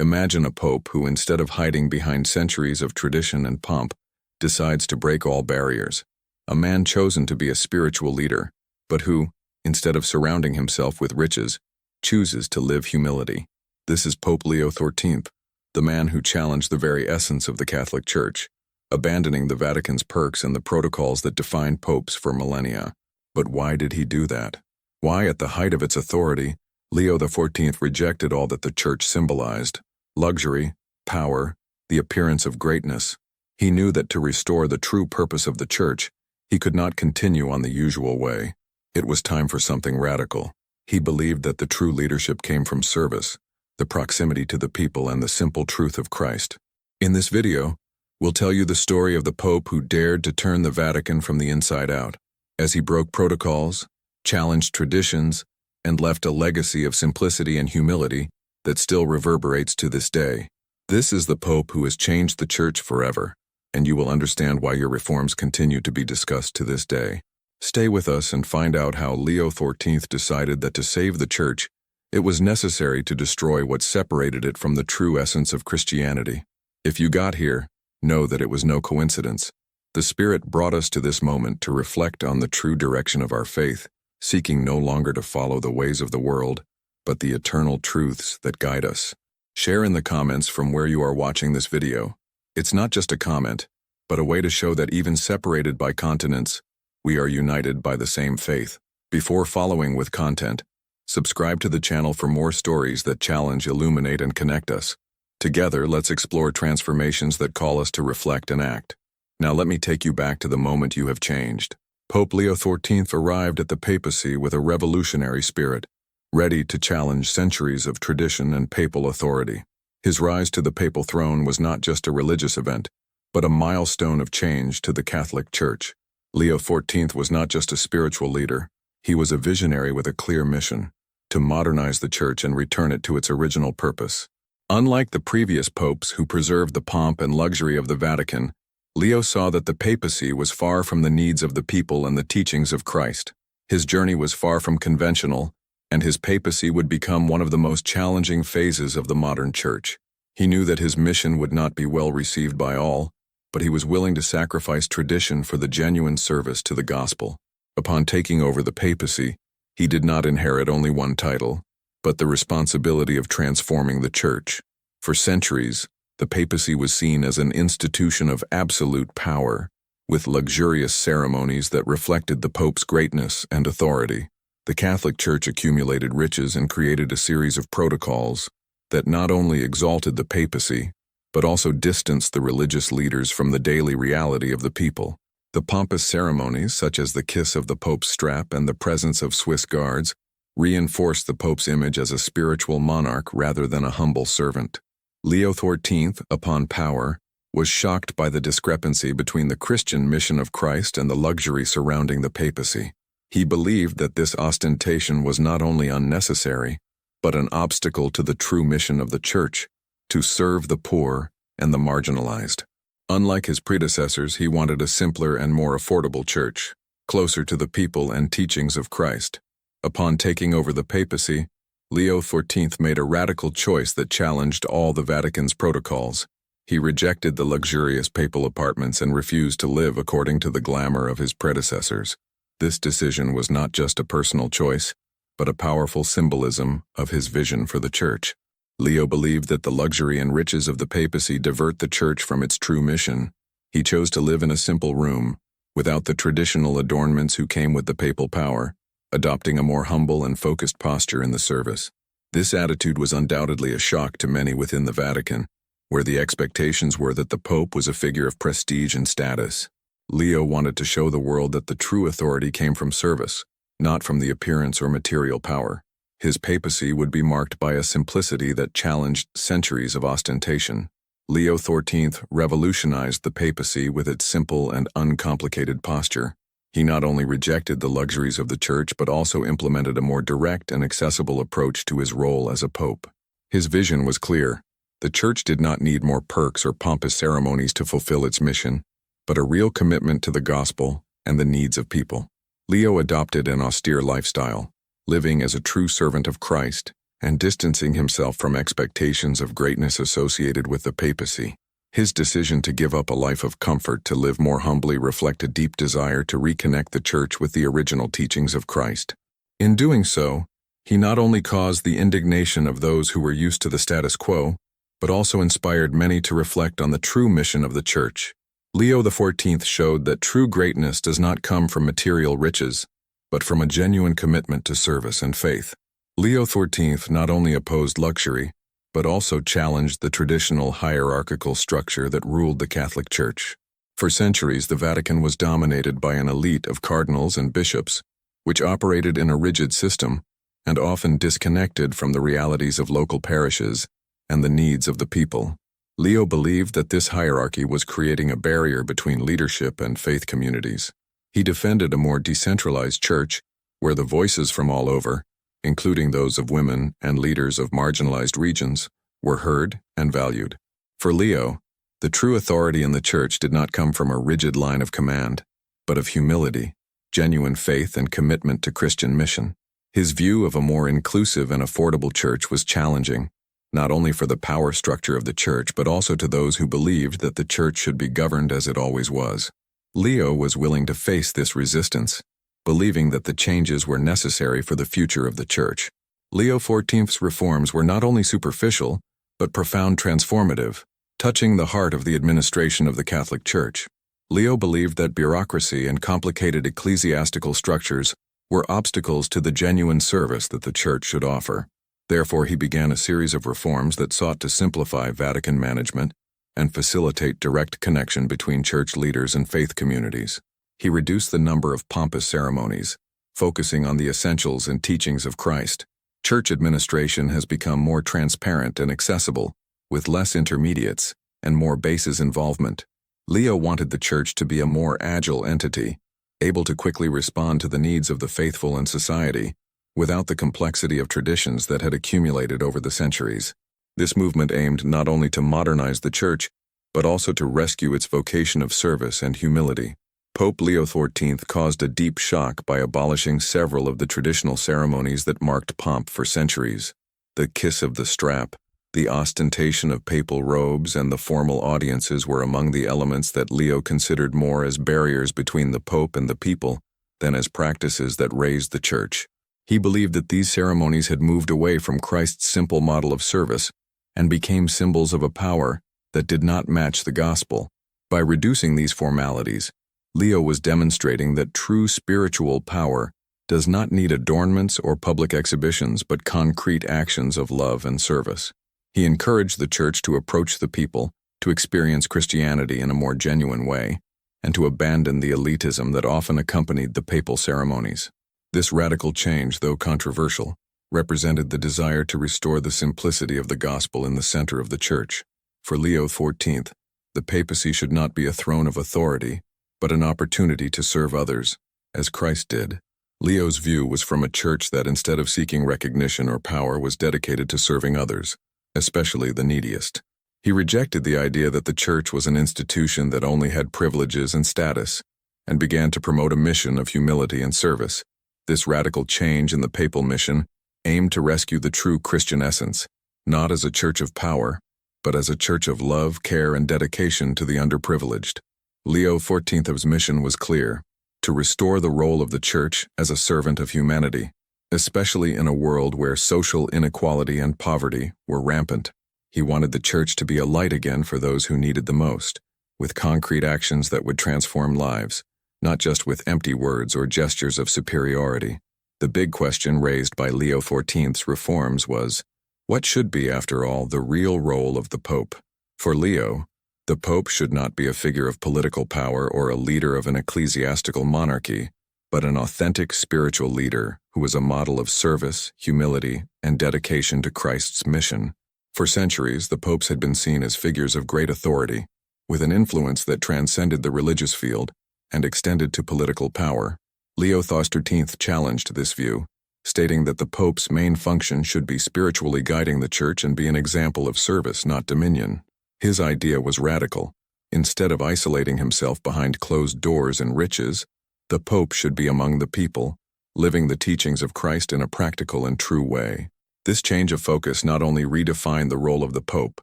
Imagine a pope who, instead of hiding behind centuries of tradition and pomp, decides to break all barriers. A man chosen to be a spiritual leader, but who, instead of surrounding himself with riches, chooses to live humility. This is Pope Leo XIV, the man who challenged the very essence of the Catholic Church, abandoning the Vatican's perks and the protocols that defined popes for millennia. But why did he do that? Why, at the height of its authority, Leo XIV rejected all that the Church symbolized: luxury, power, the appearance of greatness? He knew that to restore the true purpose of the Church, he could not continue on the usual way. It was time for something radical. He believed that the true leadership came from service, the proximity to the people, and the simple truth of Christ. In this video, we'll tell you the story of the Pope who dared to turn the Vatican from the inside out, as he broke protocols, challenged traditions, and left a legacy of simplicity and humility that still reverberates to this day. This is the Pope who has changed the Church forever, and you will understand why your reforms continue to be discussed to this day. Stay with us and find out how Leo XIV decided that to save the Church, it was necessary to destroy what separated it from the true essence of Christianity. If you got here, know that it was no coincidence. The Spirit brought us to this moment to reflect on the true direction of our faith, seeking no longer to follow the ways of the world, but the eternal truths that guide us. Share in the comments from where you are watching this video. It's not just a comment, but a way to show that even separated by continents, we are united by the same faith. Before following with content, subscribe to the channel for more stories that challenge, illuminate, and connect us. Together, let's explore transformations that call us to reflect and act. Now let me take you back to the moment you have changed. Pope Leo XIV arrived at the papacy with a revolutionary spirit, ready to challenge centuries of tradition and papal authority. His rise to the papal throne was not just a religious event, but a milestone of change to the Catholic Church. Leo XIV was not just a spiritual leader, he was a visionary with a clear mission: to modernize the Church and return it to its original purpose. Unlike the previous popes who preserved the pomp and luxury of the Vatican, Leo saw that the papacy was far from the needs of the people and the teachings of Christ. His journey was far from conventional, and his papacy would become one of the most challenging phases of the modern Church. He knew that his mission would not be well received by all, but he was willing to sacrifice tradition for the genuine service to the gospel. Upon taking over the papacy, he did not inherit only one title, but the responsibility of transforming the Church. For centuries, the papacy was seen as an institution of absolute power, with luxurious ceremonies that reflected the Pope's greatness and authority. The Catholic Church accumulated riches and created a series of protocols that not only exalted the papacy, but also distanced the religious leaders from the daily reality of the people. The pompous ceremonies, such as the kiss of the Pope's strap and the presence of Swiss guards, reinforced the Pope's image as a spiritual monarch rather than a humble servant. Leo XIV, upon power, was shocked by the discrepancy between the Christian mission of Christ and the luxury surrounding the papacy. He believed that this ostentation was not only unnecessary, but an obstacle to the true mission of the Church: to serve the poor and the marginalized. Unlike his predecessors, he wanted a simpler and more affordable Church, closer to the people and teachings of Christ. Upon taking over the papacy, Leo XIV made a radical choice that challenged all the Vatican's protocols. He rejected the luxurious papal apartments and refused to live according to the glamour of his predecessors. This decision was not just a personal choice, but a powerful symbolism of his vision for the Church. Leo believed that the luxury and riches of the papacy divert the Church from its true mission. He chose to live in a simple room, without the traditional adornments who came with the papal power, adopting a more humble and focused posture in the service. This attitude was undoubtedly a shock to many within the Vatican, where the expectations were that the Pope was a figure of prestige and status. Leo wanted to show the world that the true authority came from service, not from the appearance or material power. His papacy would be marked by a simplicity that challenged centuries of ostentation. Leo XIV revolutionized the papacy with its simple and uncomplicated posture. He not only rejected the luxuries of the Church but also implemented a more direct and accessible approach to his role as a pope. His vision was clear. The Church did not need more perks or pompous ceremonies to fulfill its mission, but a real commitment to the gospel and the needs of people. Leo adopted an austere lifestyle, living as a true servant of Christ and distancing himself from expectations of greatness associated with the papacy. His decision to give up a life of comfort to live more humbly reflected a deep desire to reconnect the Church with the original teachings of Christ. In doing so, he not only caused the indignation of those who were used to the status quo, but also inspired many to reflect on the true mission of the Church. Leo XIV showed that true greatness does not come from material riches, but from a genuine commitment to service and faith. Leo XIV not only opposed luxury, but also challenged the traditional hierarchical structure that ruled the Catholic Church. For centuries, the Vatican was dominated by an elite of cardinals and bishops, which operated in a rigid system and often disconnected from the realities of local parishes and the needs of the people. Leo believed that this hierarchy was creating a barrier between leadership and faith communities. He defended a more decentralized church where the voices from all over, including those of women and leaders of marginalized regions, were heard and valued. For Leo, the true authority in the Church did not come from a rigid line of command, but of humility, genuine faith, and commitment to Christian mission. His view of a more inclusive and affordable church was challenging, not only for the power structure of the Church, but also to those who believed that the Church should be governed as it always was. Leo was willing to face this resistance, believing that the changes were necessary for the future of the Church. Leo XIV's reforms were not only superficial, but profound transformative, touching the heart of the administration of the Catholic Church. Leo believed that bureaucracy and complicated ecclesiastical structures were obstacles to the genuine service that the Church should offer. Therefore, he began a series of reforms that sought to simplify Vatican management and facilitate direct connection between church leaders and faith communities. He reduced the number of pompous ceremonies, focusing on the essentials and teachings of Christ. Church administration has become more transparent and accessible, with less intermediates and more bases involvement. Leo wanted the Church to be a more agile entity, able to quickly respond to the needs of the faithful and society, without the complexity of traditions that had accumulated over the centuries. This movement aimed not only to modernize the Church, but also to rescue its vocation of service and humility. Pope Leo XIV caused a deep shock by abolishing several of the traditional ceremonies that marked pomp for centuries. The kiss of the strap, the ostentation of papal robes, and the formal audiences were among the elements that Leo considered more as barriers between the Pope and the people than as practices that raised the Church. He believed that these ceremonies had moved away from Christ's simple model of service and became symbols of a power that did not match the gospel. By reducing these formalities, Leo was demonstrating that true spiritual power does not need adornments or public exhibitions, but concrete actions of love and service. He encouraged the Church to approach the people, to experience Christianity in a more genuine way, and to abandon the elitism that often accompanied the papal ceremonies. This radical change, though controversial, represented the desire to restore the simplicity of the gospel in the center of the Church. For Leo XIV, the papacy should not be a throne of authority, but an opportunity to serve others, as Christ did. Leo's view was from a church that, instead of seeking recognition or power, was dedicated to serving others, especially the neediest. He rejected the idea that the Church was an institution that only had privileges and status, and began to promote a mission of humility and service. This radical change in the papal mission aimed to rescue the true Christian essence, not as a church of power, but as a church of love, care, and dedication to the underprivileged. Leo XIV's mission was clear: to restore the role of the Church as a servant of humanity, especially in a world where social inequality and poverty were rampant. He wanted the Church to be a light again for those who needed the most, with concrete actions that would transform lives, not just with empty words or gestures of superiority. The big question raised by Leo XIV's reforms was, what should be, after all, the real role of the Pope? For Leo, the Pope should not be a figure of political power or a leader of an ecclesiastical monarchy, but an authentic spiritual leader who was a model of service, humility, and dedication to Christ's mission. For centuries, the popes had been seen as figures of great authority, with an influence that transcended the religious field and extended to political power. Leo XIII challenged this view, stating that the Pope's main function should be spiritually guiding the Church and be an example of service, not dominion. His idea was radical. Instead of isolating himself behind closed doors and riches, the Pope should be among the people, living the teachings of Christ in a practical and true way. This change of focus not only redefined the role of the Pope,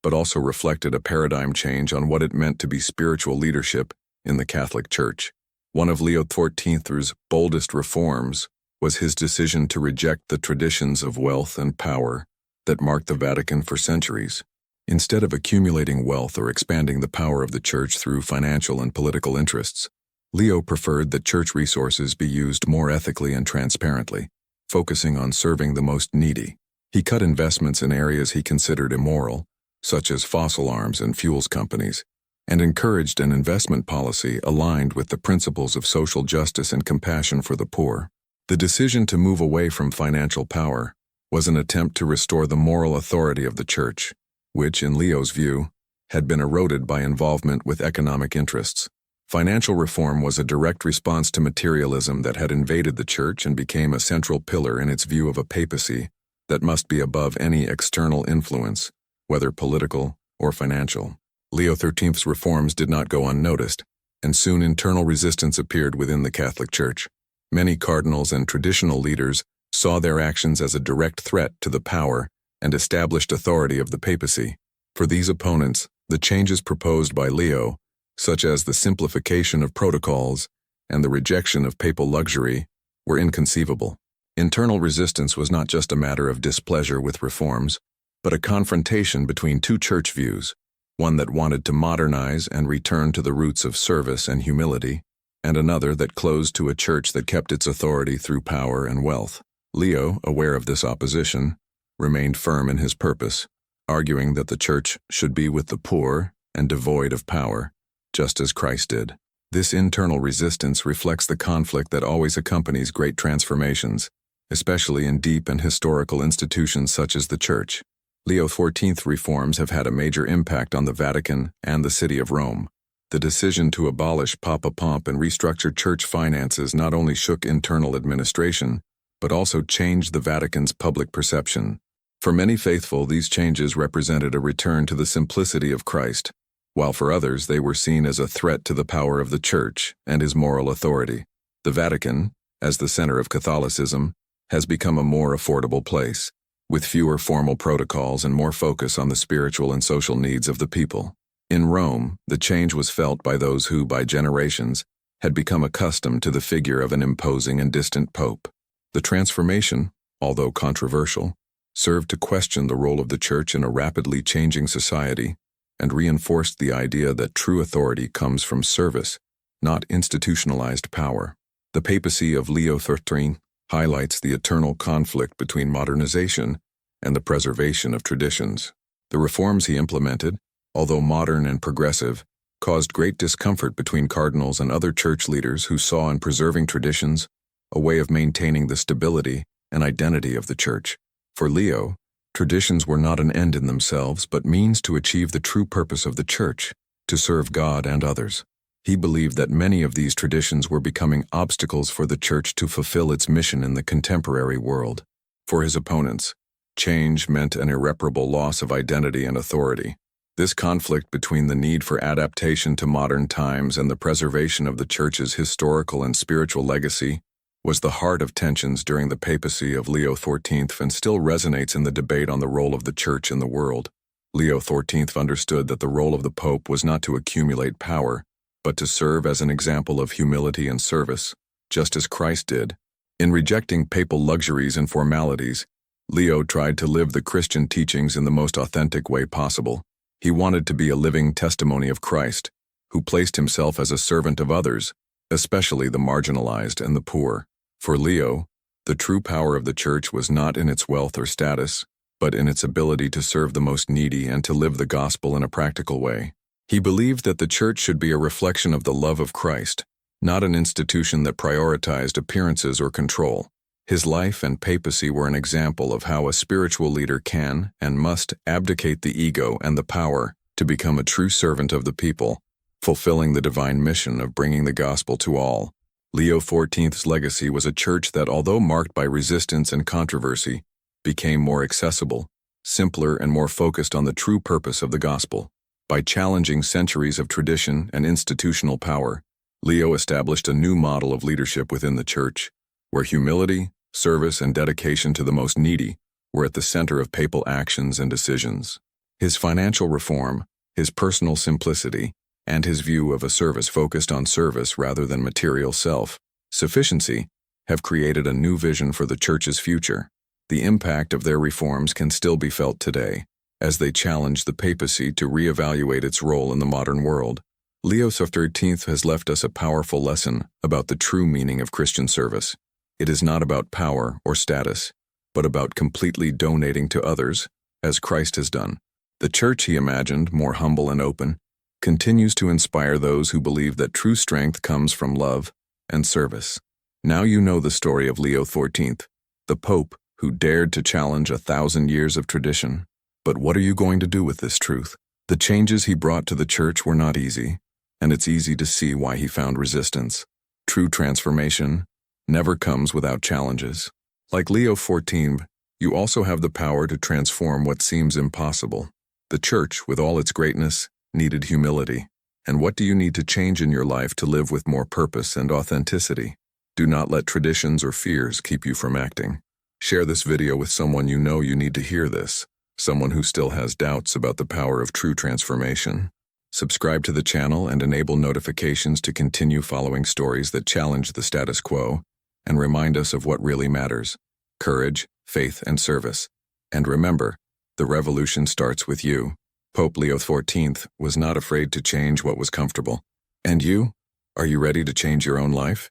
but also reflected a paradigm change on what it meant to be spiritual leadership in the Catholic Church. One of Leo XIV's boldest reforms was his decision to reject the traditions of wealth and power that marked the Vatican for centuries. Instead of accumulating wealth or expanding the power of the Church through financial and political interests, Leo preferred that church resources be used more ethically and transparently, focusing on serving the most needy. He cut investments in areas he considered immoral, such as fossil arms and fuels companies, and encouraged an investment policy aligned with the principles of social justice and compassion for the poor. The decision to move away from financial power was an attempt to restore the moral authority of the Church, which, in Leo's view, had been eroded by involvement with economic interests. Financial reform was a direct response to materialism that had invaded the Church and became a central pillar in its view of a papacy that must be above any external influence, whether political or financial. Leo XIII's reforms did not go unnoticed, and soon internal resistance appeared within the Catholic Church. Many cardinals and traditional leaders saw their actions as a direct threat to the power and established authority of the papacy. For these opponents, the changes proposed by Leo, such as the simplification of protocols and the rejection of papal luxury, were inconceivable. Internal resistance was not just a matter of displeasure with reforms, but a confrontation between two church views, one that wanted to modernize and return to the roots of service and humility, and another that closed to a church that kept its authority through power and wealth. Leo, aware of this opposition, remained firm in his purpose, arguing that the Church should be with the poor and devoid of power, just as Christ did. This internal resistance reflects the conflict that always accompanies great transformations, especially in deep and historical institutions such as the Church. Leo XIV reforms have had a major impact on the Vatican and the city of Rome. The decision to abolish Papa pomp and restructure church finances not only shook internal administration, but also changed the Vatican's public perception. For many faithful, these changes represented a return to the simplicity of Christ, while for others they were seen as a threat to the power of the Church and his moral authority. The Vatican, as the center of Catholicism, has become a more affordable place, with fewer formal protocols and more focus on the spiritual and social needs of the people. In Rome, the change was felt by those who, by generations, had become accustomed to the figure of an imposing and distant pope. The transformation, although controversial, served to question the role of the Church in a rapidly changing society and reinforced the idea that true authority comes from service, not institutionalized power. The papacy of Leo XIII highlights the eternal conflict between modernization and the preservation of traditions. The reforms he implemented, although modern and progressive, caused great discomfort between cardinals and other church leaders who saw in preserving traditions a way of maintaining the stability and identity of the Church. For Leo, traditions were not an end in themselves, but means to achieve the true purpose of the Church, to serve God and others. He believed that many of these traditions were becoming obstacles for the Church to fulfill its mission in the contemporary world. For his opponents, change meant an irreparable loss of identity and authority. This conflict between the need for adaptation to modern times and the preservation of the Church's historical and spiritual legacy was the heart of tensions during the papacy of Leo XIV and still resonates in the debate on the role of the Church in the world. Leo XIV understood that the role of the Pope was not to accumulate power, but to serve as an example of humility and service, just as Christ did. In rejecting papal luxuries and formalities, Leo tried to live the Christian teachings in the most authentic way possible. He wanted to be a living testimony of Christ, who placed himself as a servant of others, especially the marginalized and the poor. For Leo, the true power of the Church was not in its wealth or status, but in its ability to serve the most needy and to live the gospel in a practical way. He believed that the Church should be a reflection of the love of Christ, not an institution that prioritized appearances or control. His life and papacy were an example of how a spiritual leader can and must abdicate the ego and the power to become a true servant of the people, fulfilling the divine mission of bringing the gospel to all. Leo XIV's legacy was a church that, although marked by resistance and controversy, became more accessible, simpler, and more focused on the true purpose of the gospel. By challenging centuries of tradition and institutional power, Leo established a new model of leadership within the Church, where humility, service, and dedication to the most needy were at the center of papal actions and decisions. His financial reform, his personal simplicity, and his view of a service focused on service rather than material self-sufficiency have created a new vision for the Church's future. The impact of their reforms can still be felt today, as they challenge the papacy to reevaluate its role in the modern world. Leo XIII has left us a powerful lesson about the true meaning of Christian service. It is not about power or status, but about completely donating to others, as Christ has done. The Church he imagined, more humble and open, continues to inspire those who believe that true strength comes from love and service. Now you know the story of Leo XIV, the Pope who dared to challenge 1,000 years of tradition. But what are you going to do with this truth? The changes he brought to the Church were not easy, and it's easy to see why he found resistance. True transformation never comes without challenges. Like Leo XIV, you also have the power to transform what seems impossible. The Church, with all its greatness, needed humility. And what do you need to change in your life to live with more purpose and authenticity? Do not let traditions or fears keep you from acting. Share this video with someone you know you need to hear this, someone who still has doubts about the power of true transformation. Subscribe to the channel and enable notifications to continue following stories that challenge the status quo and remind us of what really matters: courage, faith, and service. And remember, the revolution starts with you. Pope Leo XIV was not afraid to change what was comfortable. And you? Are you ready to change your own life?